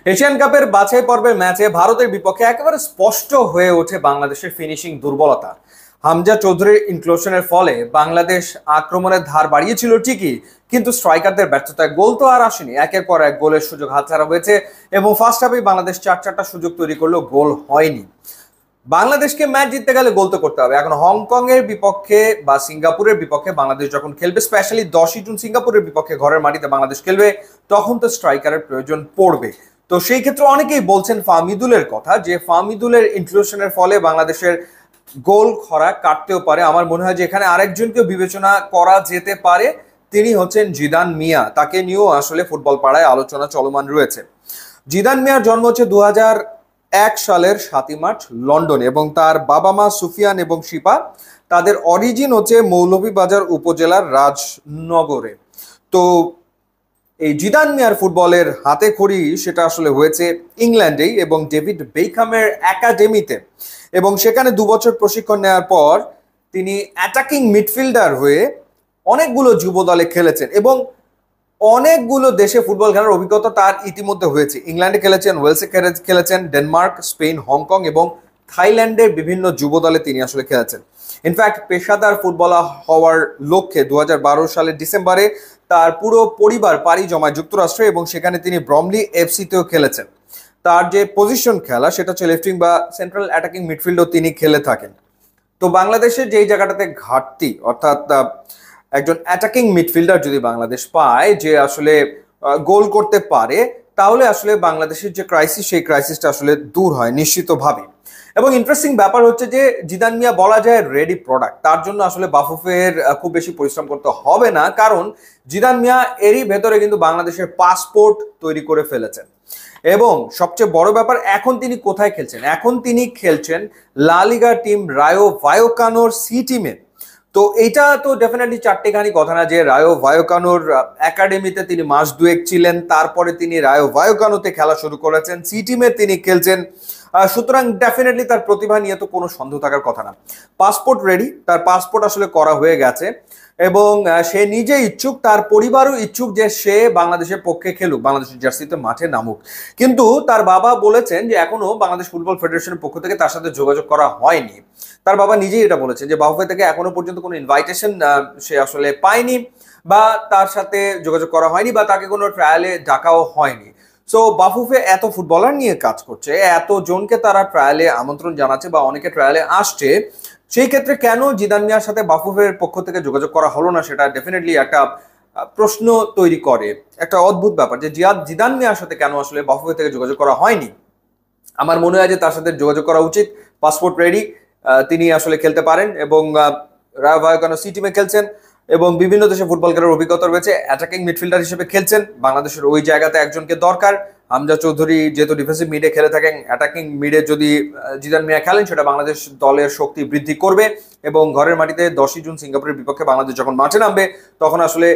Asian কাপের বাছাই পর্বের ম্যাচে ভারতের বিপক্ষে একেবারে স্পষ্ট হয়ে ওঠে বাংলাদেশের ফিনিশিং দুর্বলতা। হামজা চৌধুরীর ইনক্লুশনের ফলে বাংলাদেশ আক্রমণের ধার বাড়িয়েছিল ঠিকই, কিন্তু স্ট্রাইকারদের ব্যর্থতায় গোল তো আর আসেনি। একের পর এক গোলের সুযোগ হাতছাড়া হয়েছে এবং ফার্স্ট হাফেই বাংলাদেশ চারটা সুযোগ তৈরি করলেও গোল হয়নি। বাংলাদেশকে ম্যাচ জিততে গেলে গোল তো করতে হবে। এখন হংকং এর বিপক্ষে বা সিঙ্গাপুরের বিপক্ষে বাংলাদেশ যখন খেলবে, স্পেশালি 10ই জুন সিঙ্গাপুরের বিপক্ষে ঘরের মাটিতে বাংলাদেশ খেলবে, তখন তো স্ট্রাইকারের প্রয়োজন পড়বে। তো সেই ক্ষেত্রে অনেকেই বলছেন ফাহমিদুলের কথা, যে ফাহমিদুলের ইনক্লুশনের ফলে বাংলাদেশের গোল খরা কাটতেও পারে। আমার মনে হয় যে এখানে আরেকজনকে বিবেচনা করা যেতে পারে, তিনি হচ্ছেন জিদান মিয়া। তাকে নিয়েও আসলে ফুটবল পাড়ায় আলোচনা চলমান রয়েছে। জিদান মিয়ার জন্ম হচ্ছে 2001 সালের 7ই মার্চ লন্ডনে, এবং তার বাবা মা সুফিয়ান এবং শিপা, তাদের অরিজিন হচ্ছে মৌলভীবাজার উপজেলার রাজনগরে। তো এই জিদান মিয়ার ফুটবলের হাতে খড়ি সেটা আসলে হয়েছে ইংল্যান্ডেই এবং ডেভিড বেকহামের একাডেমিতে, এবং সেখানে 2 বছর প্রশিক্ষণ নেওয়ার পর তিনি অ্যাটাকিং মিডফিল্ডার হয়ে অনেকগুলো যুব দলে খেলেছেন এবং অনেকগুলো দেশে ফুটবল খেলার অভিজ্ঞতা তার ইতিমধ্যে হয়েছে। ইংল্যান্ডে খেলেছেন, ওয়েলসে খেলেছেন, ডেনমার্ক, স্পেন, হংকং এবং থাইল্যান্ডের বিভিন্ন যুব দলে তিনি আসলে খেলেছেন। ইনফ্যাক্ট পেশাদার ফুটবলার হওয়ার লক্ষ্যে 2012 সালের ডিসেম্বরে তার পুরো পরিবার পাড়ি জমায় যুক্তরাষ্ট্রে, এবং সেখানে তিনি ব্রমলি এফসিতেও খেলেছেন। তার যে পজিশন খেলা সেটা হচ্ছে লেফট উইং বা সেন্ট্রাল অ্যাটাকিং মিডফিল্ডও তিনি খেলে থাকেন। তো বাংলাদেশের যেই জায়গাটাতে ঘাটতি, অর্থাৎ একজন অ্যাটাকিং মিডফিল্ডার যদি বাংলাদেশ পায় যে আসলে গোল করতে পারে, তাহলে আসলে বাংলাদেশের যে ক্রাইসিস, সেই ক্রাইসিসটা আসলে দূর হয় নিশ্চিতভাবে। এবং ইন্টারেস্টিং ব্যাপার হচ্ছে যে জিদান মিয়া বলা যায় রেডি প্রোডাক্ট। তার জন্য আসলে বাফুফের খুব বেশি পরিশ্রম করতে হবে না, কারণ জিদান মিয়া এরই ভেতরে কিন্তু বাংলাদেশের পাসপোর্ট তৈরি করে ফেলেছেন। এবং সবচেয়ে বড় ব্যাপার, এখন তিনি কোথায় খেলছেন? এখন তিনি খেলছেন লা লিগা টিম রায়ো ভায়োকানোর সি টিমে। তো এটা তো ডেফিনেটলি চারটেখানি কথা না যে রায়ো ভায়োকানোর একাডেমিতে তিনি মাস দুয়েক ছিলেন, তারপরে তিনি রায়ো ভায়োকানোতে খেলা শুরু করেছেন, সি টিমে তিনি খেলছেন। সুতরাং ডেফিনেটলি তার প্রতিভা নিয়ে তো কোনো সন্দেহ থাকার কথা না। পাসপোর্ট রেডি, তার পাসপোর্ট আসলে করা হয়ে গেছে এবং সে নিজে ইচ্ছুক, তার পরিবারও ইচ্ছুক যে সে বাংলাদেশের পক্ষে খেলুক, বাংলাদেশের জার্সিতে মাঠে নামুক। কিন্তু তার বাবা বলেছেন যে এখনো বাংলাদেশ ফুটবল ফেডারেশনের পক্ষ থেকে তার সাথে যোগাযোগ করা হয়নি। তার বাবা নিজেই এটা বলেছেন যে বাফুফে থেকে এখনো পর্যন্ত কোনো ইনভাইটেশন সে আসলে পায়নি, বা তার সাথে যোগাযোগ করা হয়নি, বা তাকে কোনো ট্রায়ালে ডাকাও হয়নি। সো বাফুফে এত ফুটবলার নিয়ে কাজ করছে, এত জনকে তারা ট্রায়ালে আমন্ত্রণ জানাচ্ছে বা অনেকে ট্রায়ালে আসছে, সেই ক্ষেত্রে কেন জিদান মিয়ার সাথে বাফুফের পক্ষ থেকে যোগাযোগ করা হলো না, সেটা ডেফিনেটলি একটা প্রশ্ন তৈরি করে। একটা অদ্ভুত ব্যাপার যে জিদান মিয়ার সাথে কেন আসলে বাফুফে থেকে যোগাযোগ করা হয়নি। আমার মনে হয় যে তার সাথে যোগাযোগ করা উচিত। পাসপোর্ট রেডি, তিনি আসলে খেলতে পারেন এবং রায়ো ভায়োকানো সি টিমে খেলছেন এবং বিভিন্ন দেশে ফুটবল খেলার অভিজ্ঞতা রয়েছে। অ্যাটাকিং মিডফিল্ডার হিসেবে খেলছেন, বাংলাদেশের ওই জায়গাতে একজনকে দরকার। হামজা চৌধুরী যেহেতু ডিফেন্সিভ মিডে খেলে থাকেন, অ্যাটাকিং মিডে যদি জিদান মিয়া খেলেন, সেটা বাংলাদেশ দলের শক্তি বৃদ্ধি করবে এবং ঘরের মাটিতে 10ই জুন সিঙ্গাপুরের বিপক্ষে বাংলাদেশ যখন মাঠে নামবে, তখন আসলে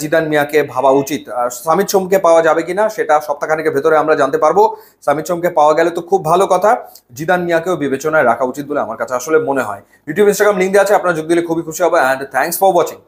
জিদান মিয়াকে ভাবা উচিত। সামিত সোমকে পাওয়া যাবে কিনা সেটা সপ্তাহখানেকের ভেতরে আমরা জানতে পারবো। সামিত সোমকে পাওয়া গেলে তো খুব ভালো কথা, জিদান মিয়াকেও বিবেচনায় রাখা উচিত বলে আমার কাছে আসলে মনে হয়। ইউটিউব, ইনস্টাগ্রাম লিঙ্ক দেওয়া আছে, আপনারা যোগ দিলে খুবই খুশি হবে। And thanks for watching.